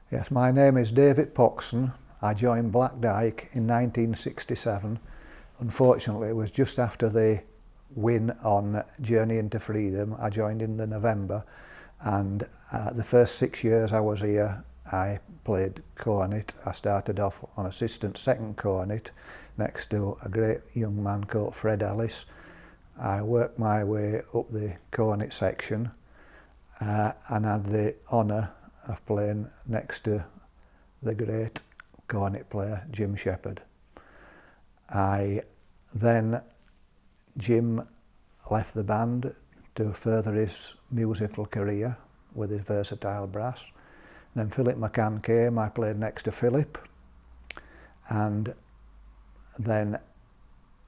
Yes, my name is David Pogson. I joined Black Dyke in 1967. Unfortunately, it was just after the win on Journey into Freedom. I joined in the November, and the first 6 years I was here, I played cornet. I started off on assistant second cornet next to a great young man called Fred Ellis. I worked my way up the cornet section and had the honour of playing next to the great cornet player Jim Shepherd. Jim left the band to further his musical career with his versatile brass. Then Philip McCann came. I played next to Philip, and then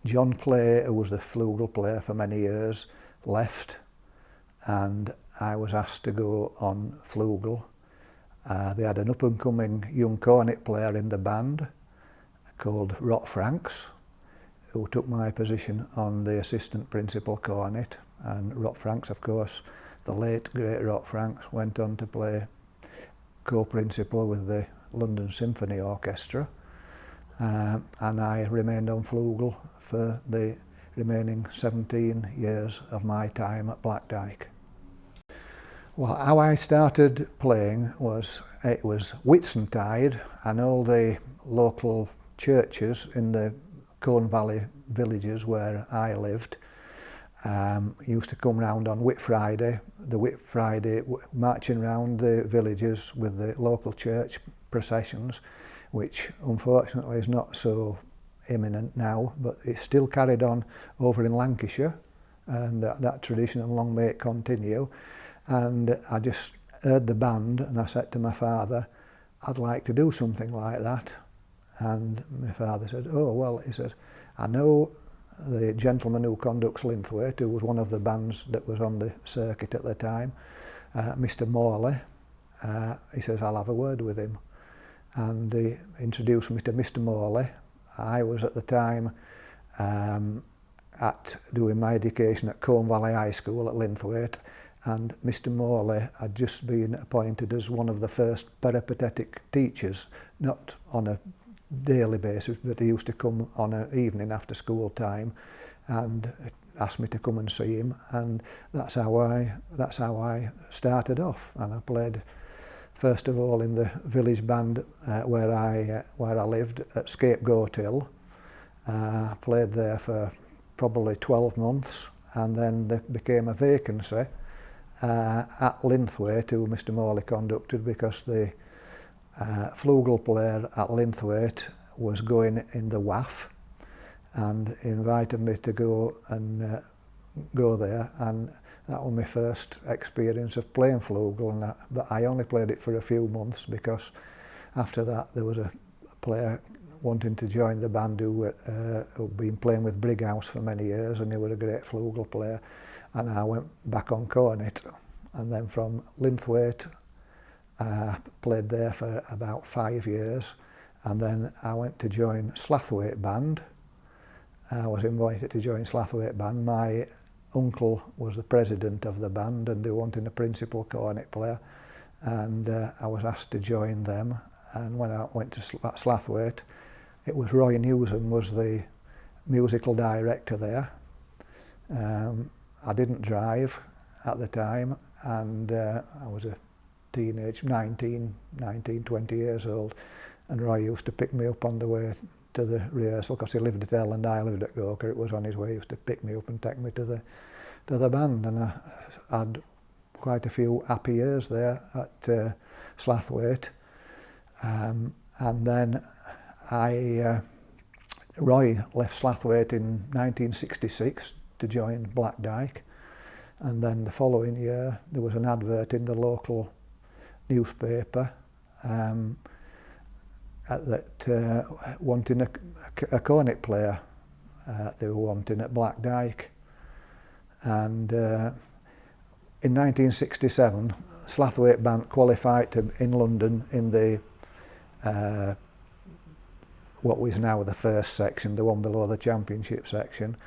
John Clay, who was the flugel player for many years, left, and I was asked to go on flugel. They had an up-and-coming young cornet player in the band called Rot Franks, who took my position on the assistant principal cornet. And Rot Franks, of course, the late great Rot Franks, went on to play co-principal with the London Symphony Orchestra, and I remained on flugel for the remaining 17 years of my time at Black Dyke. Well, how I started playing was, it was Whitsuntide, and all the local churches in the Colne Valley villages where I lived used to come round on Whit Friday, marching round the villages with the local church processions, which unfortunately is not so imminent now, but it's still carried on over in Lancashire, and that tradition, and long may it continue. And I just heard the band, and I said to my father, I'd like to do something like that. And my father said, oh, well, he said, I know the gentleman who conducts Linthwaite, who was one of the bands that was on the circuit at the time, Mr. Morley. He says, I'll have a word with him. And he introduced me to Mr. Morley. I was at the time doing my education at Colne Valley High School at Linthwaite, and Mr. Morley had just been appointed as one of the first peripatetic teachers, not on a daily basis, but he used to come on an evening after school time and asked me to come and see him, and that's how I started off. And I played first of all in the village band where I lived at Scapegoat Hill. Played there for probably 12 months, and then there became a vacancy at Linthwaite, who Mr. Morley conducted, because the flugel player at Linthwaite was going in the WAF, and invited me to go there, and that was my first experience of playing flugel. But I only played it for a few months, because after that there was a player wanting to join the band who'd been playing with Brighouse for many years, and he was a great flugel player, and I went back on cornet. And then from Linthwaite, played there for about 5 years, and then I went to join Slathwaite band. I was invited to join Slathwaite band. My uncle was the president of the band, and they wanted a principal cornet player, and I was asked to join them. And when I went to Slathwaite, it was Roy Newsom was the musical director there. I didn't drive at the time, and I was a teenage, 19, 20 years old, and Roy used to pick me up on the way to the rehearsal, because he lived at Ell and I lived at Gawker. It was on his way. He used to pick me up and take me to the band, and I had quite a few happy years there at Slathwaite. And then Roy left Slathwaite in 1966 to join Black Dyke, and then the following year there was an advert in the local newspaper wanting a cornet player. They were wanting at Black Dyke, and in 1967 Slathwaite band qualified in London in the what was now the first section, the one below the championship section,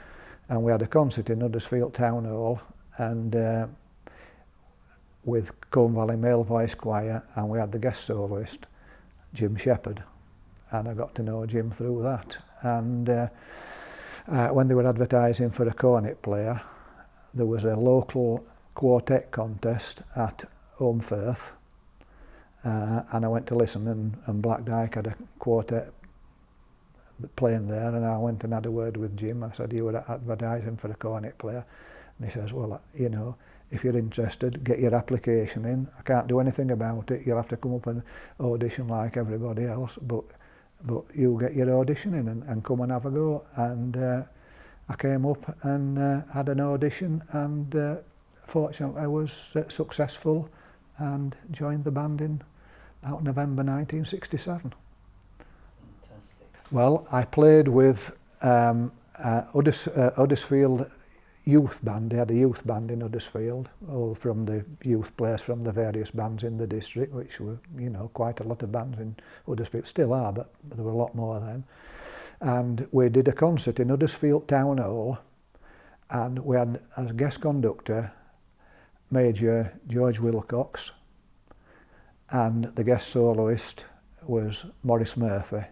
and we had a concert in Huddersfield Town Hall, and with Combe Valley Male Voice Choir, and we had the guest soloist, Jim Shepherd, and I got to know Jim through that. And when they were advertising for a cornet player, there was a local quartet contest at Holmfirth, and I went to listen, and Black Dyke had a quartet playing there, and I went and had a word with Jim. I said, "You were advertising for a cornet player?" And he says, "Well, you know, if you're interested, get your application in. I can't do anything about it. You'll have to come up and audition like everybody else, but you get your audition in and come and have a go." And I came up and had an audition, and fortunately I was successful and joined the band in about November 1967. Fantastic. Well, I played with Huddersfield youth band. They had a youth band in Huddersfield, all from the youth players from the various bands in the district, which were, you know, quite a lot of bands in Huddersfield, still are, but there were a lot more then. And we did a concert in Huddersfield Town Hall, and we had as guest conductor Major George Wilcox, and the guest soloist was Maurice Murphy.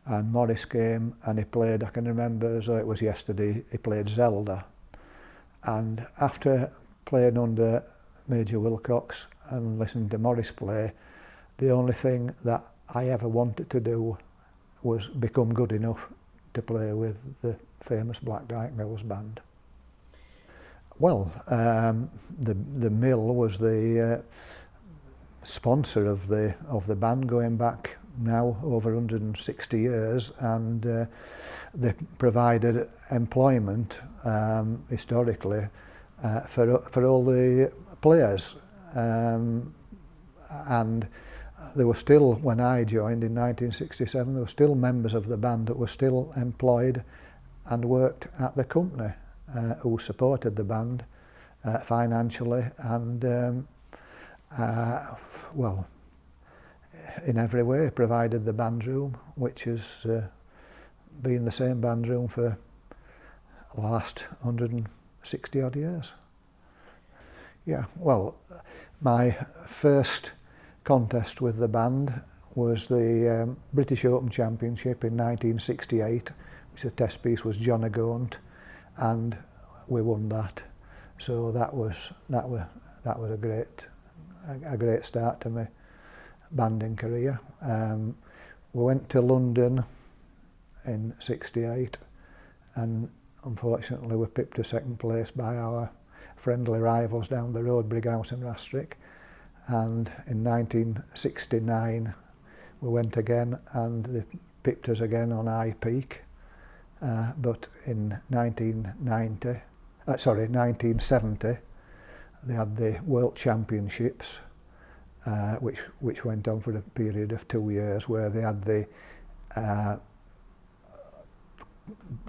And Maurice came and he played, I can remember as though it was yesterday, he played Zelda. And after playing under Major Wilcox and listening to Maurice play, the only thing that I ever wanted to do was become good enough to play with the famous Black Dyke Mills band. Well, the mill was the sponsor of the band going back now over 160 years, and they provided employment historically for all the players, and there were still, when I joined in 1967, there were still members of the band that were still employed and worked at the company, who supported the band financially and well, in every way provided the band room, which has been the same band room for the last 160 odd years. Yeah, well, my first contest with the band was the British Open Championship in 1968, which the test piece was John O'Gaunt, and we won that. So that was a great start to my banding career. We went to London in '68, and unfortunately we pipped to second place by our friendly rivals down the road, Brighouse and Rastrick. And in 1969 we went again, and they pipped us again on High Peak. But in 1970 they had the World Championships, which went on for a period of 2 years, where they had the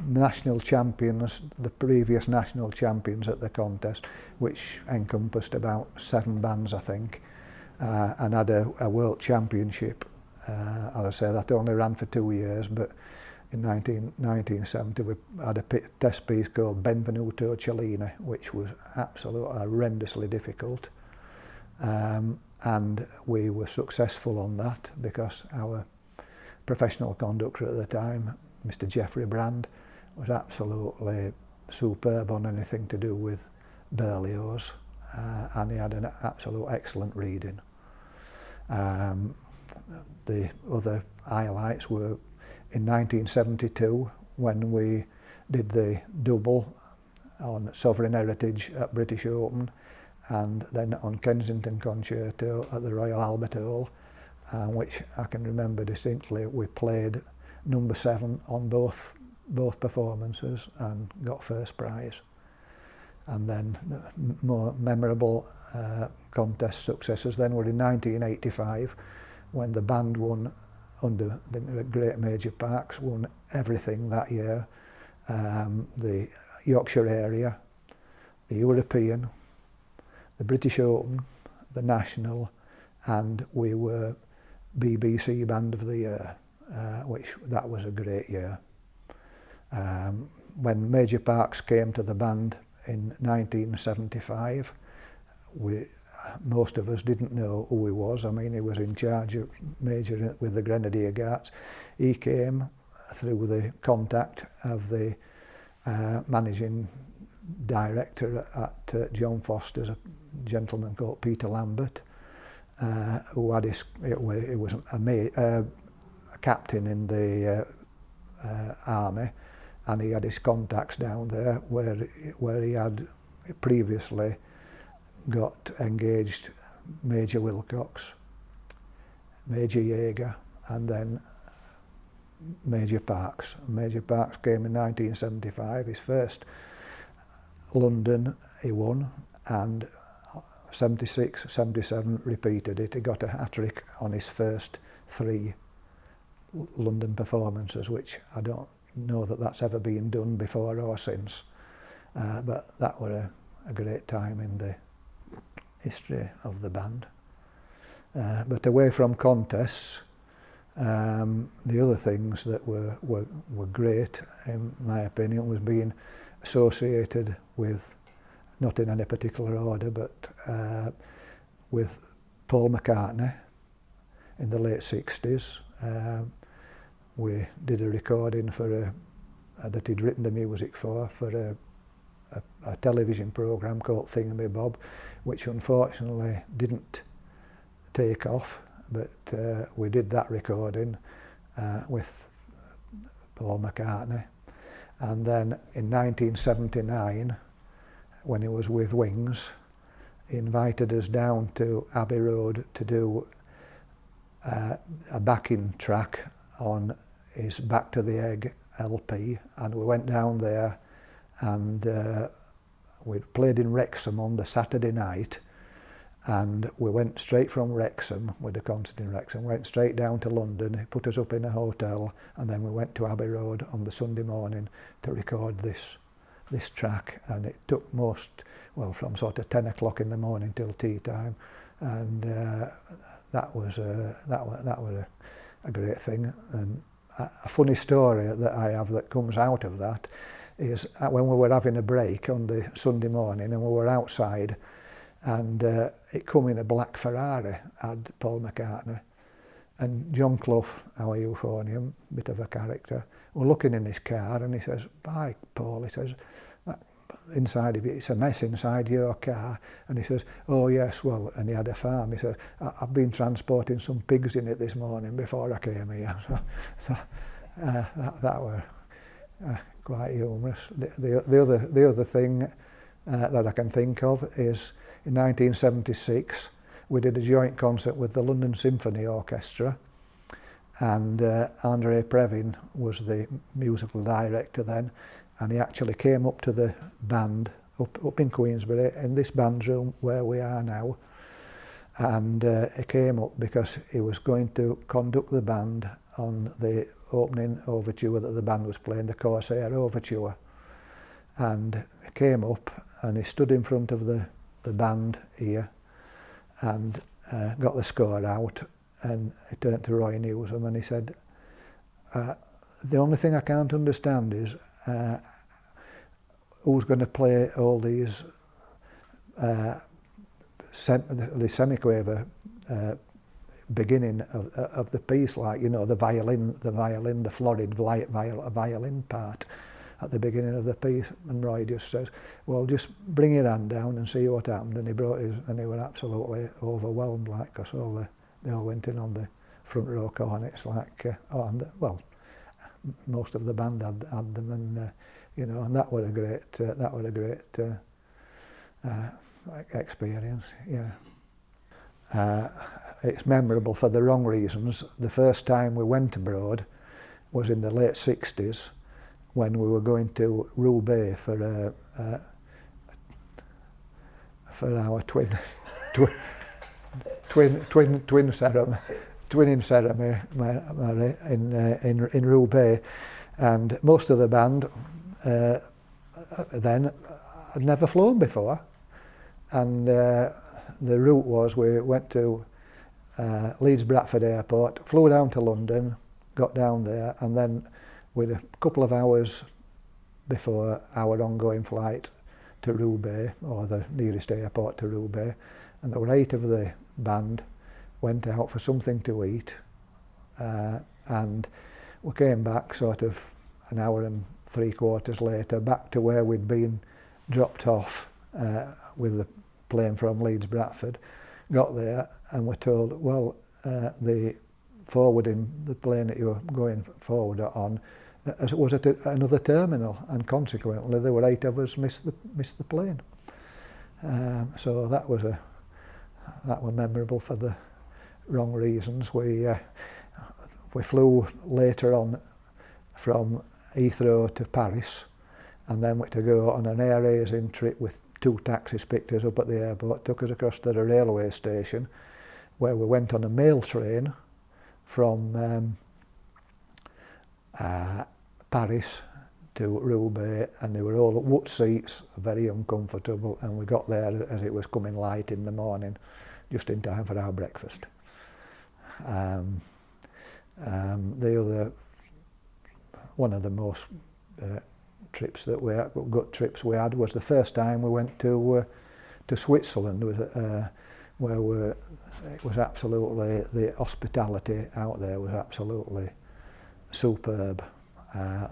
national champions, the previous national champions at the contest, which encompassed about 7 bands, I think, and had a world championship. As I say, that only ran for 2 years, but in 1970 we had a test piece called Benvenuto Cellini, which was absolutely horrendously difficult. And we were successful on that because our professional conductor at the time, Mr. Geoffrey Brand, was absolutely superb on anything to do with Berlioz, and he had an absolute excellent reading. The other highlights were in 1972 when we did the double on Sovereign Heritage at British Open, and then on Kensington Concerto at the Royal Albert Hall, which I can remember distinctly. We played number 7 on both performances and got first prize. And then the more memorable contest successes then were in 1985, when the band won under the great Major Parks, won everything that year, the Yorkshire area, the European, the British Open, the National, and we were BBC Band of the Year, which that was a great year. When Major Parks came to the band in 1975, most of us didn't know who he was. I mean, he was in charge of Major with the Grenadier Guards. He came through the contact of the managing director at John Foster's, a gentleman called Peter Lambert, who had his, he was a captain in the army, and he had his contacts down there where he had previously got engaged Major Wilcox, Major Yeager, and then Major Parks. Major Parks came in 1975, his first London he won, and 76, 77 repeated it. He got a hat-trick on his first 3 London performances, which I don't know that that's ever been done before or since. But that were a great time in the history of the band. But away from contests, the other things that were great, in my opinion, was being associated with, not in any particular order, but with Paul McCartney in the late 60s. We did a recording for that he'd written the music for a television programme called Thingamabob, which unfortunately didn't take off, but we did that recording with Paul McCartney. And then in 1979, when he was with Wings, he invited us down to Abbey Road to do a backing track on his Back to the Egg LP, and we went down there and we played in Wrexham on the Saturday night, and we went straight from Wrexham, with a concert in Wrexham, went straight down to London. He put us up in a hotel, and then we went to Abbey Road on the Sunday morning to record this track, and it took well, from sort of 10 o'clock in the morning till tea time, and that was a great thing. And a funny story that I have that comes out of that is when we were having a break on the Sunday morning, and we were outside, and it come in a black Ferrari, had Paul McCartney, and John Clough, our euphonium, bit of a character, were looking in his car, and he says, "Bye, Paul," he says, "inside of it, it's a mess inside your car." And he says, "Oh yes, well," and he had a farm, he says, "I've been transporting some pigs in it this morning before I came here." So that were quite humorous. The other thing that I can think of is in 1976 we did a joint concert with the London Symphony Orchestra, and Andre Previn was the musical director then, and he actually came up to the band up in Queensbury in this band room where we are now, and he came up because he was going to conduct the band on the opening overture that the band was playing, the Corsair Overture. And he came up and he stood in front of the band here and got the score out, and he turned to Roy Newsom and he said, "The only thing I can't understand is who's going to play all these the semiquaver beginning of the piece, like, you know, the violin, the florid violin part at the beginning of the piece." And Roy just says, "Well, just bring your hand down and see what happened." And he brought his, and they were absolutely overwhelmed, like, because they all went in on the front row cornets, like, well, most of the band had them, and you know, and that was a great experience. Yeah. It's memorable for the wrong reasons. The first time we went abroad was in the late 60s, when we were going to Roubaix for our twinning ceremony in Roubaix, and most of the band then had never flown before, and the route was we went to Leeds Bradford Airport, flew down to London, got down there, and then with a couple of hours before our ongoing flight to Roubaix, or the nearest airport to Roubaix, and there were 8 of the band went out for something to eat, and we came back sort of an hour and 3/4 later, back to where we'd been dropped off with the plane from Leeds Bradford. Got there and we're told, well, the plane that you were going forward on was at another terminal, and consequently there were 8 of us missed the plane. So that was memorable for the wrong reasons. We flew later on from Heathrow to Paris, and then we had to go on an air racing trip with 2 taxis picked us up at the airport, took us across to the railway station, where we went on a mail train from Paris to Roubaix, and they were all wood seats, very uncomfortable, and we got there as it was coming light in the morning, just in time for our breakfast. One of the most good trips we had was the first time we went to Switzerland, where it was absolutely, the hospitality out there was absolutely superb.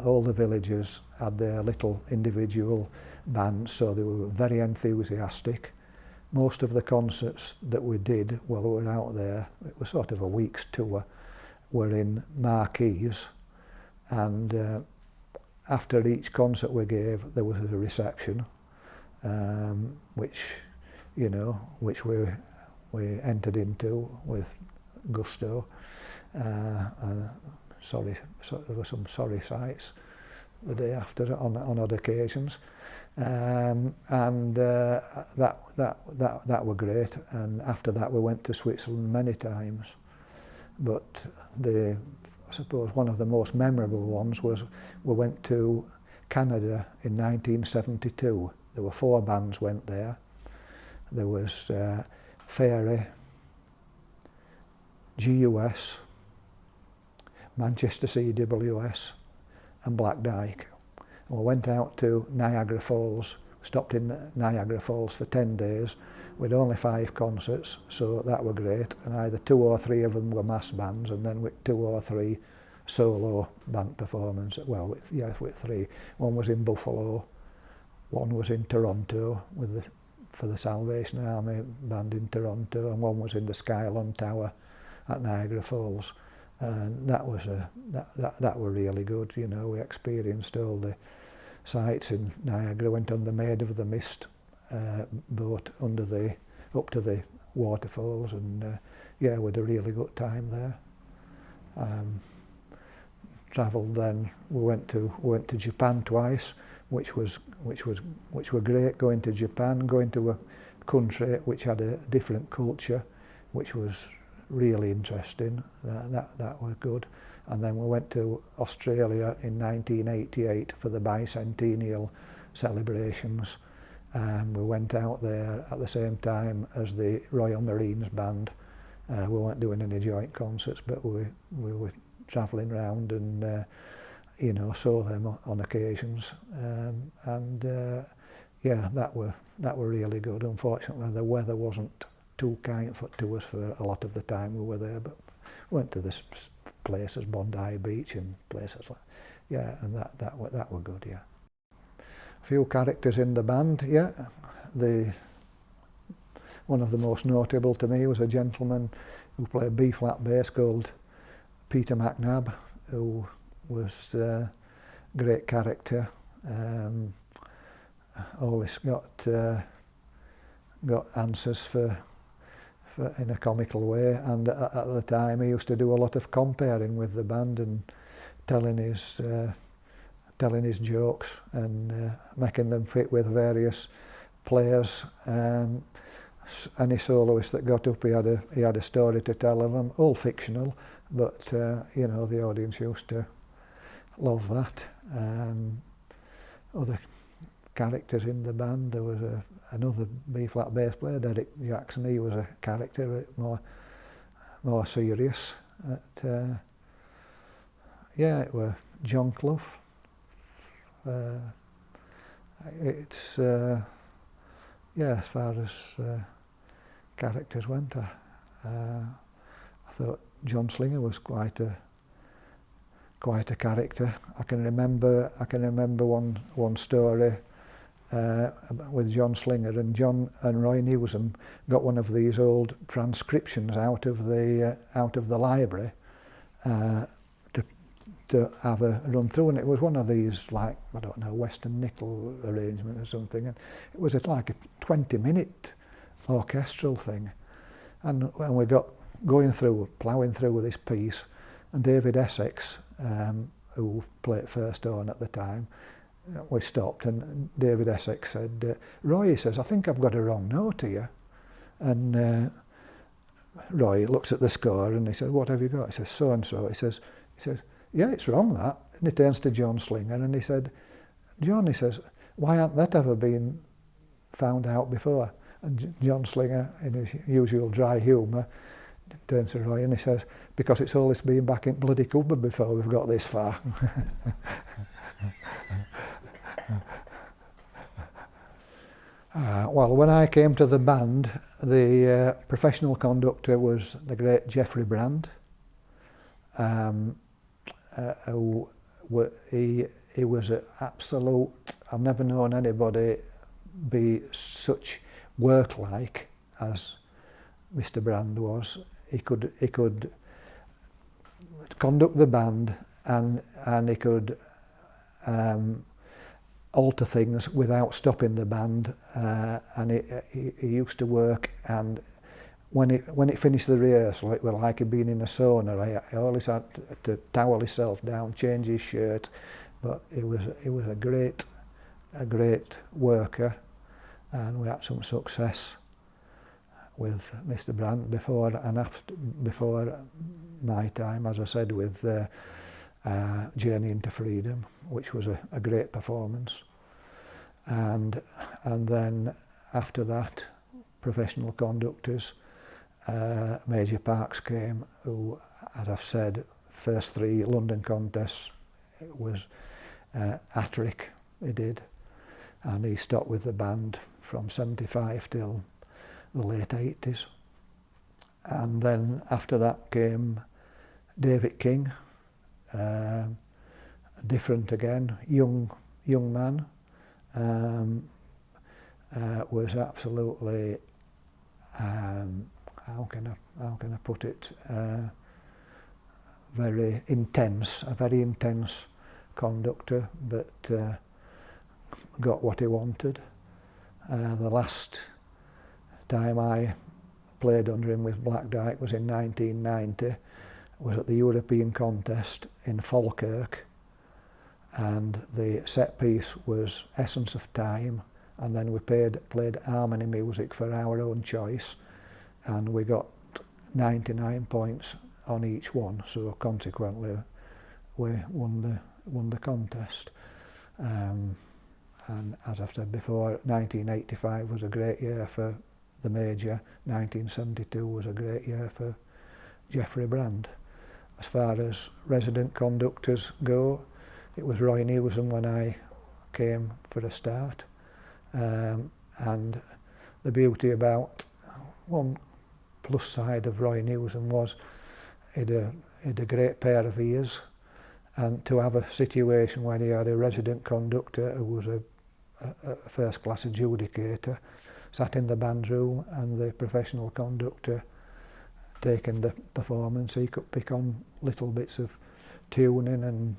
All the villagers had their little individual bands, so they were very enthusiastic. Most of the concerts that we did while we were out there, it was sort of a week's tour, were in marquees, and after each concert we gave, there was a reception, which we entered into with gusto. There were some sorry sights the day after on odd occasions, and that were great. And after that, we went to Switzerland many times. But I suppose one of the most memorable ones was we went to Canada in 1972. There were 4 bands went there. There was Fairy, GUS, Manchester CWS and Black Dyke. And we went out to Niagara Falls, stopped in Niagara Falls for 10 days with only 5 concerts, so that were great, and either 2 or 3 of them were mass bands, and then with 2 or 3 solo band performances, well, with 3. One was in Buffalo, one was in Toronto for the Salvation Army band in Toronto, and one was in the Skylon Tower at Niagara Falls. And that were really good. You know, we experienced all the sights in Niagara. Went on the Maid of the Mist boat up to the waterfalls, and we had a really good time there. Travelled then. We went to Japan twice, which were great. Going to Japan, going to a country which had a different culture, which was really interesting. That was good. And then we went to Australia in 1988 for the bicentennial celebrations. We went out there at the same time as the Royal Marines Band. We weren't doing any joint concerts, but we were travelling around and saw them on occasions. That were really good. Unfortunately, the weather wasn't too kind to us for a lot of the time we were there, but we went to this places, Bondi Beach and places and that were good. A few characters in the band. One of the most notable to me was a gentleman who played B-flat bass called Peter McNabb, who was a great character. Always got answers for in a comical way, and at the time he used to do a lot of comparing with the band and telling his jokes and making them fit with various players. Any soloist that got up, he had a story to tell of them, all fictional, but the audience used to love that. Other characters in the band, there was another B-flat bass player, Derek Jackson. He was a character, more serious. It was John Clough. As far as characters, weren't there? I thought John Slinger was quite a character. I can remember one story with John Slinger, and John and Roy Newsom got one of these old transcriptions out of the library to have a run through, and it was one of these, like, I don't know, Western Nickel arrangement or something, and it was like a 20-minute orchestral thing, and when we got ploughing through this piece, and David Essex, who played first horn at the time, we stopped, and David Essex said, Roy, he says, I think I've got a wrong note here. And Roy looks at the score and he said, what have you got? He says, so and so. He says, yeah, it's wrong, that. And he turns to John Slinger and he said, John, he says, why hasn't that ever been found out before? And John Slinger, in his usual dry humour, turns to Roy and he says, because it's always been back in bloody cupboard before we've got this far. Well, when I came to the band, the professional conductor was the great Geoffrey Brand. He was an absolute, I've never known anybody be such work-like as Mr. Brand was. He could conduct the band and he could alter things without stopping the band, and he used to work, and when it finished the rehearsal, it was like he'd been in a sauna. He always had to towel himself down, change his shirt, but he was a great worker, and we had some success with Mr. Brandt before my time, as I said, with Journey into Freedom, which was a great performance, and then after that, professional conductors, Major Parks came, who, as I've said, first 3 London contests, it was Attrick he did, and he stopped with the band from 75 till the late 80s, and then after that came David King, different again, young man, was absolutely, how can I put it, a very intense conductor, but got what he wanted. The last time I played under him with Black Dyke was in 1990. Was at the European contest in Falkirk, and the set piece was Essence of Time, and then we played harmony music for our own choice, and we got 99 points on each one, so consequently we won the contest. And as I've said before, 1985 was a great year for the Major, 1972 was a great year for Geoffrey Brand. As far as resident conductors go, it was Roy Newsom when I came for a start, and the beauty about one plus side of Roy Newsom was he'd a great pair of ears, and to have a situation when he had a resident conductor who was a first-class adjudicator, sat in the band room, and the professional conductor taking the performance, he could pick on little bits of tuning and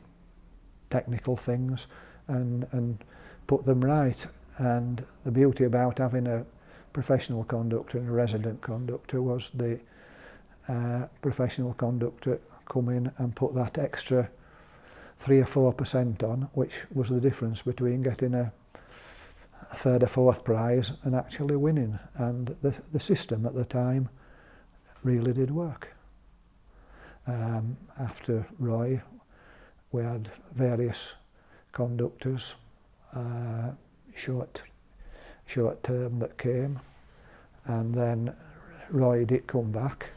technical things and put them right. And the beauty about having a professional conductor and a resident conductor was the professional conductor come in and put that extra 3 or 4% on, which was the difference between getting a 3rd or 4th prize and actually winning. And the system at the time really did work. After Roy, we had various conductors, short term that came, and then Roy did come back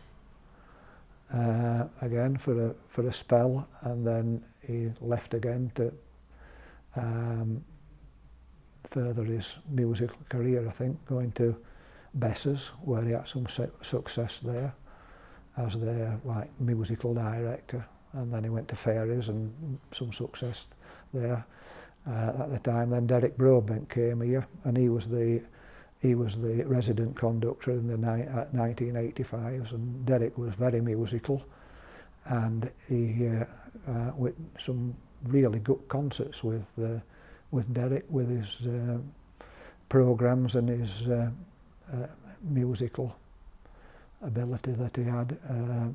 again for a spell, and then he left again to further his musical career, I think, going to Bessers, where he had some success there as their like musical director, and then he went to Fairies and some success there at the time. Then Derek Broadbent came here, and he was the resident conductor in the 1985s, and Derek was very musical, and he with some really good concerts with Derek, with his programs and his musical ability that he had,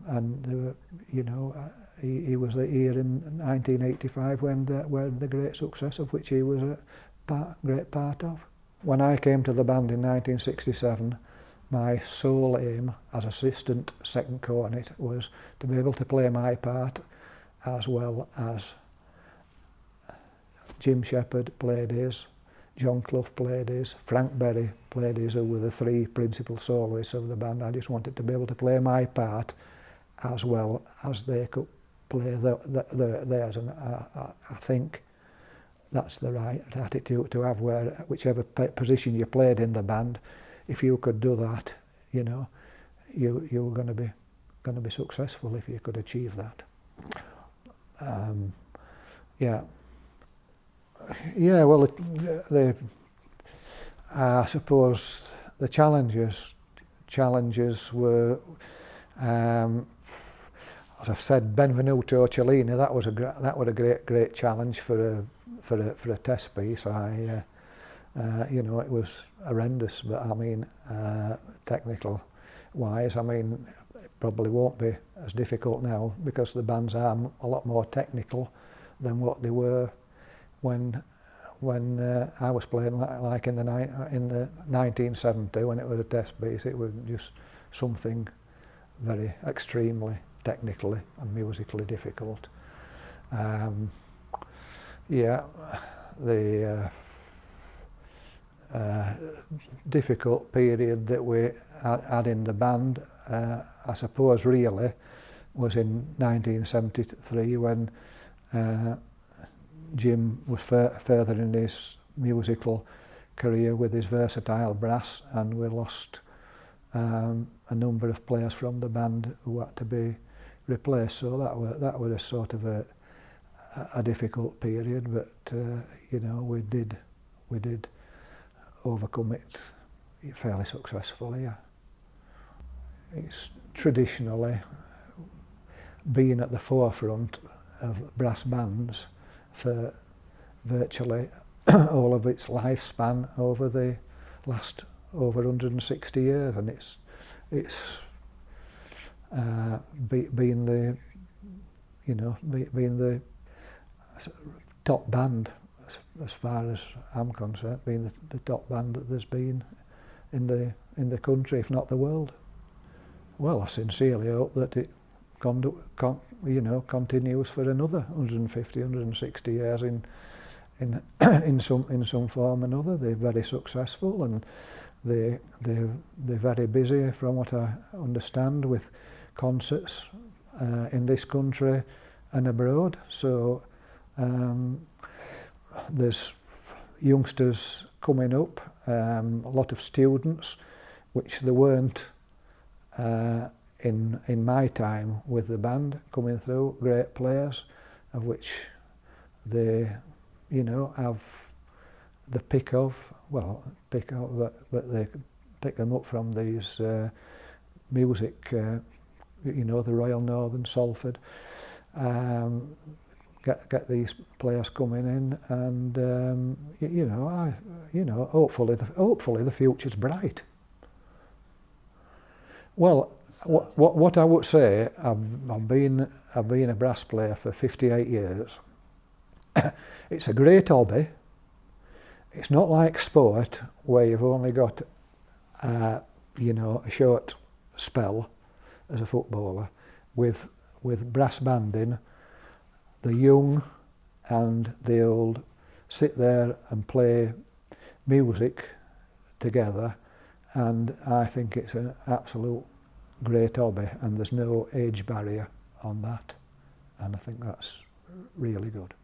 and you know, he was here in 1985 when the great success of which he was a great part of. When I came to the band in 1967, my sole aim as assistant second cornet was to be able to play my part as well as Jim Shepherd played his, John Clough played his, Frank Berry played his, who were the three principal soloists of the band. I just wanted to be able to play my part as well as they could play theirs, and I think that's the right attitude to have, where whichever position you played in the band, if you could do that, you know, you were going to be successful if you could achieve that. Yeah, well, I suppose the challenges were, as I've said, Benvenuto Cellini. That was a great challenge for a test piece. You know, it was horrendous, but I mean, technical wise, I mean, it probably won't be as difficult now because the bands are a lot more technical than what they were when I was playing, like in the 1970, when it was a test piece. It was just something very extremely technically and musically difficult. Yeah, the difficult period that we had in the band, I suppose really was in 1973 when Jim was further in his musical career with his versatile brass, and we lost a number of players from the band who had to be replaced. So that was a sort of a difficult period, but you know, we did overcome it fairly successfully. Yeah. It's traditionally been at the forefront of brass bands for virtually all of its lifespan over the last over 160 years, and it's been the, you know, being the top band as far as I'm concerned, being the top band that there's been in the country, if not the world. Well, I sincerely hope that it you know, continues for another 150, 160 years in some form or another. They're very successful, and they're very busy, from what I understand, with concerts in this country and abroad. So there's youngsters coming up, a lot of students, which there weren't in my time with the band coming through, great players, of which they, you know, have the pick of, but they pick them up from these music, you know, the Royal Northern, Salford, get these players coming in, and you know, hopefully the future's bright. Well, what I would say, I've been a brass player for 58 years. It's a great hobby. It's not like sport where you've only got you know, a short spell as a footballer. With brass banding, the young and the old sit there and play music together, and I think it's an absolute great hobby, and there's no age barrier on that, and I think that's really good.